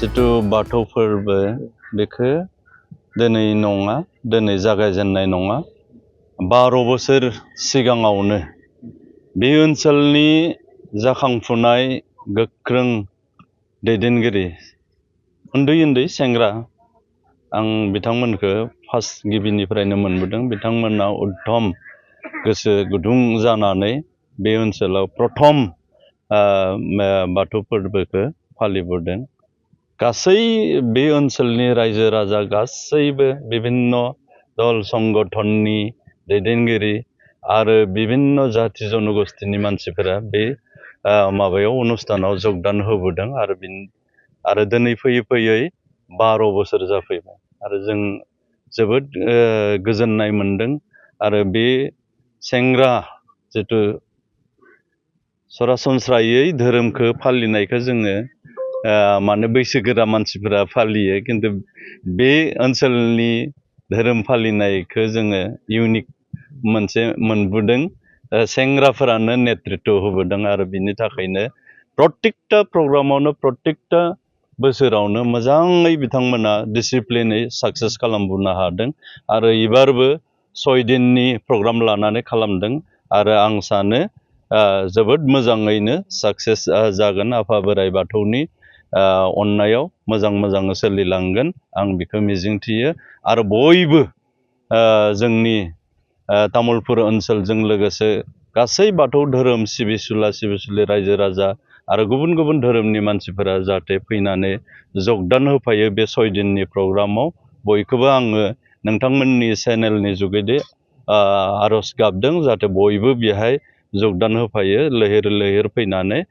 जिथु बाथौ फोरबो बेखौ दिनै नङा, दिनै जागायजेननाय नङा। 12 बोसोर सिगाङावनो बे ओनसोलनि जाखांफुनाय गोख्रों दैदेनगिरि, उन्दै सेंग्रा, आं बिथांमोनखौ फार्स्ट गिबिनिफ्रायनो मोनबोदों। बिथांमोना उद्धम गोसो गुदुं जानानै बे ओनसोलाव प्रथम बाथौ फोरबोखौ फालिबोदों। गासै बे ओनसोलनि रायजो राजा गासैबो बिभिन्न दल संगठननि दैदेनगिरि आरो बिभिन्न जाथि जनगोष्ठीनि मानसिफोरा बे माबायाव अनुष्ठानाव जगदान होबोदों आरो दिनै फैयै 12 बोसोर जाफैबाय आरो जों जोबोद गोजोननाय मोनदों। आरो बे सेंग्रा जिथु सरासनस्रायै धोरोमखौ फालिनायखौ जोङो माने बैसोगोरा मानसिफोरा फालियो, खिन्थु बे ओनसोलनि धोरोम फालिनायखौ जोङो इउनिक मोनसे मोनबोदों। सेंग्राफोरानो नेतृत्व होबोदों आरो बिनि थाखायनो प्रत्येकटा प्रग्रामावनो प्रत्येकटा बोसोरावनो मोजाङै बिथांमोना डिसिप्लिनै साक्सेस खालामबोनो हादों आरो एबारबो 6 दिननि प्रग्राम लानानै खालामदों आरो आं सानो जोबोद मोजाङैनो साक्सेस जागोन। आफा बोराइ बाथौनि अननायाव मोजां सोलिलांगोन, आं बेखौ मिजिंथियो। आरो बयबो जोंनि तामुलपुर ओनसोलजों लोगोसे गासै बाथौ धोरोम सिबिसुला रायजो राजा आरो गुबुन धोरोमनि मानसिफोरा जाहाथे फैनानै जगदान होफायो बे 6 दिननि प्रग्रामाव। बयखौबो आङो नोंथांमोननि चेनेलनि जुगेदि आरज गाबदों जाहाथे बयबो बेहाय जगदान होफायो, लैहोर फैनानै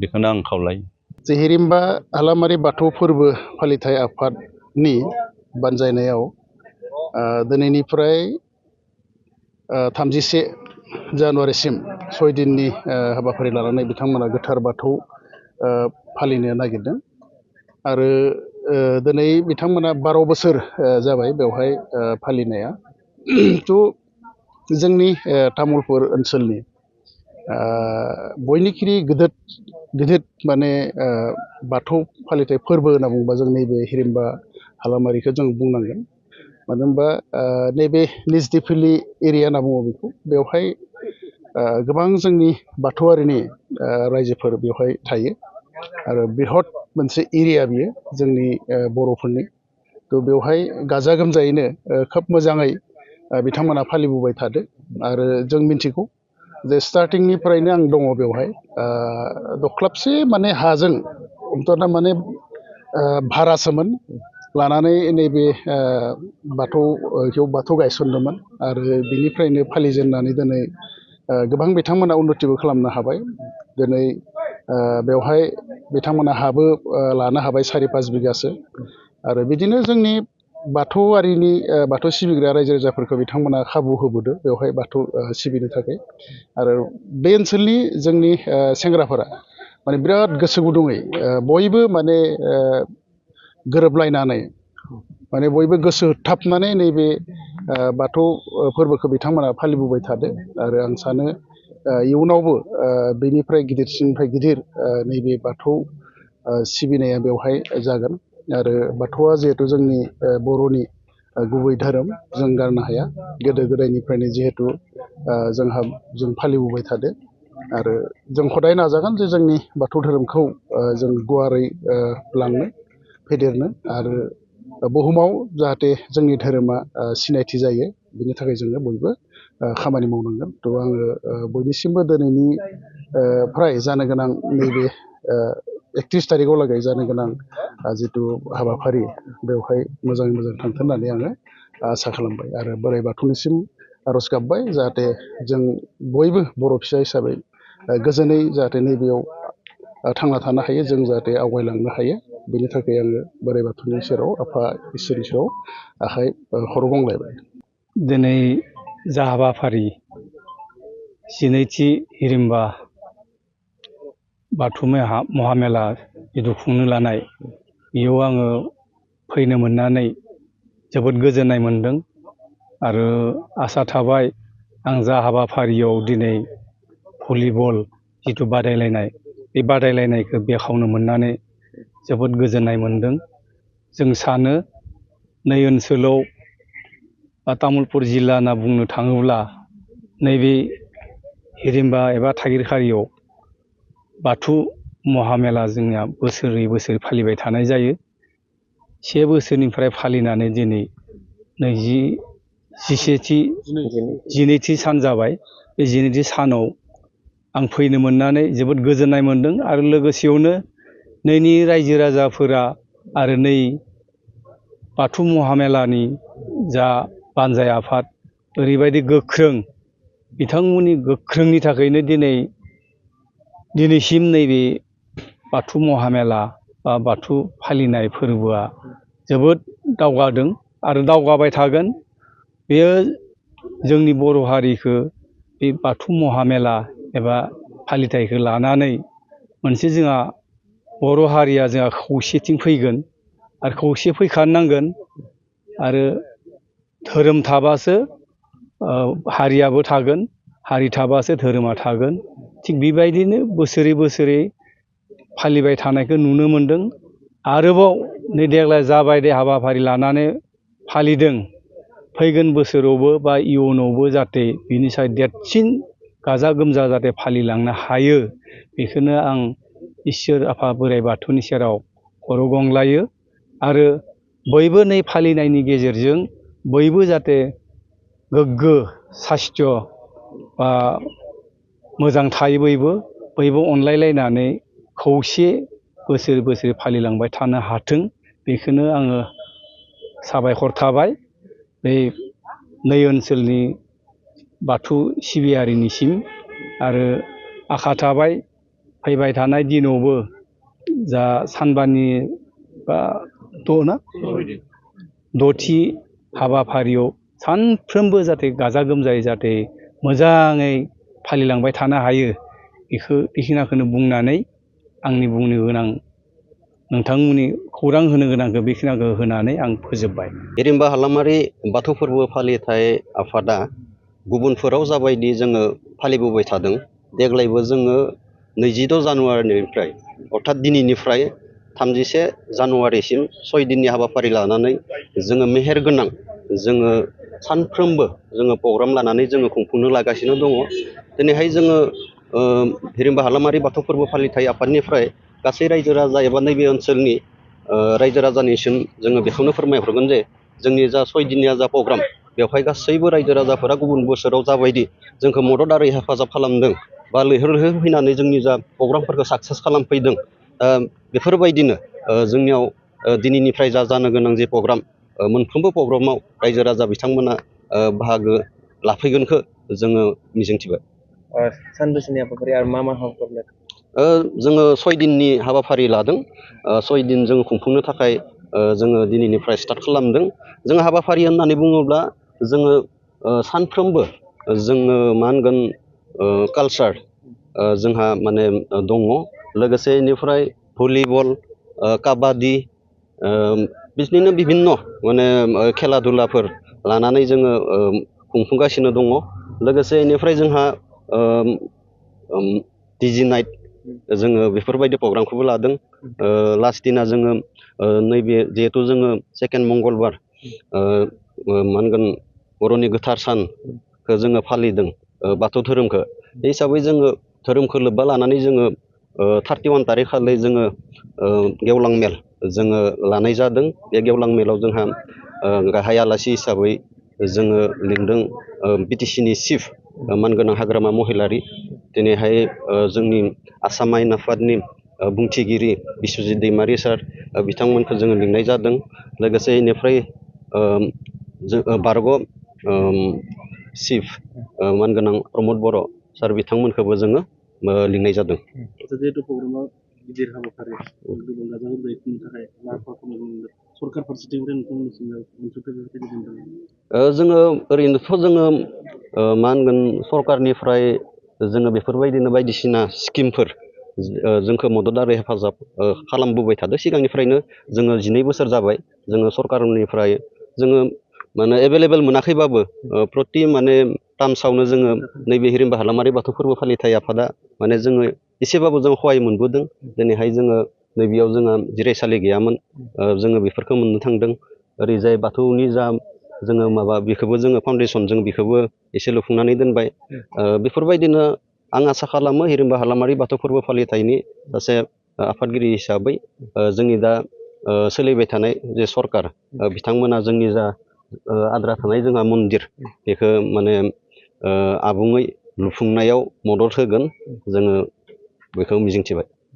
बेखौनो आं खावलायो। हिरिम्बा हालामारि बाथौ फोरबो फालिथाय आफादनि बानजायनायाव दिनैनिफ्राय 31 जानुवारिसिम 6 दिननि हाबाफारि लानानै बिथांमोना गोथार बाथौ फालिनो नागिरदों आरो दिनै बिथांमोना 12 बोसोर जाबाय बेवहाय फालिनाया। जोंनि तामुलपुर ओनसोलनि बयनिख्रुइ गिदिर माने बाथौ फालिथाय फोरबो होनना बुङोबा जों नैबे हिरिम्बा हालामारिखौ जों बुंनांगोन। मानो होनबा नैबे निजदिफिलि एरिया होनना बुङो बेखौ, बेवहाय गोबां जोंनि बाथौआरिनि रायजोफोर बेवहाय थायो आरो बृहत मोनसे एरिया बियो जोंनि बर'फोरनि। बेवहाय गाजा गोमजायैनो खोब मोजाङै बिथांमोना फालिबोबाय थादों आरो जों मिन्थिगौ जे स्टार्टिंनिफ्रायनो आं दङ बेवहाय। दख्लाबसे माने हाजों हमथ'ना माने भारासोमोन लानानै नैबे बाथौ गायसनदोंमोन आरो बिनिफ्रायनो फालिजेननानै दिनै गोबां बिथांमोना उन्नतिबो खालामनो हाबाय। दिनै बेवहाय बिथांमोना हाबो लानो हाबाय 4-5 बिगासो आरो बिदिनो जोंनि बाथौआरिनि बाथौ सिबिग्रा रायजो राजाफोरखौ बिथांमोना खाबु होबोदों बेवहाय बाथौ सिबिनो थाखाय। आरो बे ओनसोलनि जोंनि सेंग्राफोरा माने बिराद गोसो गुदुङै बयबो माने गोरोबलायनानै माने बयबो गोसो होथाबनानै नैबे बाथौ फोरबोखौ बिथांमोना फालिबोबाय थादों आरो आं सानो इयुनावबो बेनिफ्राय गिदिरसिननिफ्राय गिदिर नैबे बाथौ सिबिनाया बेवहाय जागोन। आरो बाथौआ जिहेथु जोंनि बर'नि गुबै धोरोम, जों गारनो हाया। गोदो गोदायनिफ्रायनो जिहेथु जों फालिबोबाय थादों आरो जों हदाय नाजागोन जे जोंनि बाथौ धोरोमखौ जों गुवारै लांनो, फेदेरनो आरो बुहुमाव जाहाथे जोंनि धोरोमा सिनायथि जायो, बिनि थाखाय जोङो बयबो खामानि मावनांगोन। आङो बयनिसिमबो दिनैनि फ्राय जानो गोनां नैबे 31 थारिखआव लागै जानो गोनां जिथु हाबाफारि बेवहाय मोजाङै मोजां थांथों होननानै आङो आसा खालामबाय आरो बोराइ बाथौनिसिम आरज गाबबाय जाहाथे जों बयबो बर' फिसा हिसाबै गोजोनै जाहाथे नैबेयाव थांना थानो हायो, जों जाहाथे आवगायलांनो हायो। बेनि थाखाय आङो बोराइ बाथौनि सेराव, आफा इसोरनि सेराव आखाइ खर'गंलायबाय। दिनै जा हाबाफारि 12थि हिरिम्बा बाथौ महामेला जिथु खुंनो लानाय, बेयाव आङो फैनो मोननानै जोबोद गोजोननाय मोनदों आरो आसा थाबाय आं जा हाबाफारियाव दिनै भलिबल जिथु बादायलायनाय, बे बादायलायनायखौ बेखावनो मोननानै जोबोद गोजोननाय मोनदों। जों सानो नै ओनसोलाव तामुलपुर जिल्ला होनना बुंनो थाङोब्ला नैबे हिरिम्बा एबा थागिरखारियाव बाथौ महामेला जोंनिया बोसोरै बोसोरै फालिबाय थानाय जायो। 1 बोसोरनिफ्राय फालिनानै दिनै 12थि सान जाबाय। बे 12थि सानाव आं फैनो मोननानै जोबोद गोजोननाय मोनदों आरो लोगोसेयावनो नैनि रायजो राजाफोरा आरो नै बाथौ महामेलानि जा बानजाय आफाद ओरैबायदि गोख्रों, बिथांमोननि गोख्रोंनि थाखायनो दिनैसिम नैबे बाथौ महामेला बा बाथौ फालिनाय फोरबोआ जोबोद दावगादों आरो दावगाबाय थागोन। बेयो जोंनि बर' हारिखौ बे बाथौ महामेला एबा फालिथायखौ लानानै मोनसे जोंहा बर' हारिया जोंहा खौसेथिं फैगोन आरो खौसे फैखानांगोन। आरो धोरोम थाबासो हारियाबो थागोन, हारि थाबासो धोरोमा थागोन। थिग बेबायदिनो बोसोरै बोसोरै फालिबाय थानायखौ नुनो मोनदों। आरोबाव नै देग्लाय जाबायदि हाबाफारि लानानै फालिदों, फैगोन बोसोरावबो बा इयुनावबो जाहाथे बिनि साय देरसिन गाजा गोमजा जाहाथे फालिलांनो हायो, बेखौनो आं इसोर आफा बोराइ बाथौनि सेराव खर' गंग्लायो। आरो बयबो नै फालिनायनि गेजेरजों बयबो जाहाथे गोग्गो साइस्थ' बा मोजां थायो, बयबो अनलायलायनानै खौसे बोसोर बोसोर फालिलांबाय थानो हाथों, बेखौनो आङो साबायखर थाबाय बे नै ओनसोलनि बाथौ सिबियारिनिसिम। आरो आखा थाबाय फैबाय थानाय दिनावबो जा सानबानि बा 6थि हाबाफारियाव सानफ्रोमबो जाहाथे गाजा गोमजायै जाहाथे मोजाङै फालिलांबाय थानो हायो, बेखिनिखौनो बुंनानै आंनि बुंनो गोनां नोंथांमोननि खौरां होनो गोनांखौ बेखिनिखौ होनानै आं फोजोबबाय। हिरिम्बा हालामारि बाथौ फोरबो फालिथाय आफादा गुबुनफोराव जाबायदि जोङो फालिबोबाय थादों, देग्लायबो जोङो 22 जानुवारिनिफ्राय अर्थात दिनैनिफ्राय 31 जानुवारिसिम 6 दिननि हाबाफारि लानानै जोङो मेहेर गोनां जोङो सानफ्रोमबो जोङो प्रग्राम लानानै जोङो खुंफुंनो लागासिनो दङ। दिनैहाय जोङो हिरिम्बा हालामारि बाथौ फोरबो फालिथाय आफादनिफ्राय गासै रायजो राजा एबा नैबे ओनसोलनि रायजो राजानिसिम जोङो बेखौनो फोरमायहरगोन जे जोंनि जा 6 दिननिया जा प्रग्राम, बेवहाय गासैबो रायजो राजाफोरा गुबुन बोसोराव जाबायदि जोंखौ मदद आरो हेफाजाब खालामदों बा लैहोर लैहोर फैनानै जोंनि जा प्रग्रामफोरखौ साक्सेस खालामफैदों, बेफोरबायदिनो जोंनियाव दिनैनिफ्राय जानो गोनां जे प्रग्राम, मोनफ्रोमबो प्रग्रामाव रायजो राजा बिथांमोना बाहागो लाफैगोनखौ जोङो मिजिंथिबाय। सानबेसेनि हाबाफारि आरो मा हाबाफारि? जोङो 6 दिननि हाबाफारि लादों। 6 दिन जोङो खुंफुंनो थाखाय जोङो दिनैनिफ्राय स्टार्ट खालामदों। जों हाबाफारि होननानै बुङोब्ला जोङो सानफ्रोमबो जोङो मा होनगोन कालचार जोंहा माने दङ। लोगोसे बेनिफ्राय भलिबल, काबादि, बिदिनो बिभिन्न माने खेला दुलाफोर लानानै जोङो खुंफुंगासिनो दङ। लोगोसे बेनिफ्राय जोंहा डिजे नाइट जोङो बेफोरबायदि प्रग्रामखौबो लादों। लास्ट दिना जोङो नैबे जिहेथु जोङो 2nd मंगलबार मा होनगोन बर'नि गोथार सानखौ जोङो फालिदों बाथौ धोरोमखौ। बे हिसाबै जोङो धोरोमखौ लोब्बा लानानै जोङो 31 थारिख खालि जोङो गेवलां मेल जोङो लानाय जादों। बे गेवलां मेलाव जोंहा गाहाय आलासि हिसाबै जोङो लिंदों बिटिसिनि चिफ मानगोनां हाग्रामा महिलारि, दिनैहाय जोंनि आसाम आयेन आफादनि बुंथिगिरि बिस्वजित दैमारि सार, बिथांमोनखौ जोङो लिंनाय जादों। लोगोसे बेनिफ्राय बारग' चिफ मानगोनां प्रमद बर' सार, बिथांमोनखौबो जोङो लिंनाय जादों। जिहेतु प्रग्रामा गिदिर हाबाफारि गोबां गाजा गोमजायै खुंनो थाखाय सरकार फारसेथिंनिफ्राय नोंथांमोननिसिम जोङो ओरैनोथ' जोङो मा होनगोन सरकारनिफ्राय जोङो बेफोरबायदिनो बायदिसिना स्किमफोर जोंखौ मदद आरो हेफाजाब खालामबोबाय थादों सिगांनिफ्रायनो। जोङो 12 बोसोर जाबाय जोङो सरकारनिफ्राय जोङो माने एभेलेबेल मोनाखैबाबो प्रति माने टार्मसावनो जोङो नैबे हिरिम्बा हालामारि बाथौ फोरबो फालिथाय आफादा माने जोङो एसेबाबो जों सहाय मोनबोदों। दिनैहाय जोङो नैबेयाव जोंहा जिरायसालि गैयामोन जोङो बेफोरखौ मोननो थांदों ओरैजाय बाथौनि जा जोङो माबा बेखौबो जोङो फाउन्डेसन जों बेखौबो एसे लुफुंनानै दोनबाय बेफोरबायदिनो आं आसा खालामो हिरिमबा हालामारि बाथौ फोरबो फालिथायनि सासे आफादगिरि हिसाबै जोंनि दा सोलिबाय थानाय जे सरकार बिथांमोना जोंनि जा आद्रा थानाय जोंहा मन्दिर बेखौ माने आबुङै लुफुंनायाव मदद होगोन जोङो बेखौ मिजिंथिबाय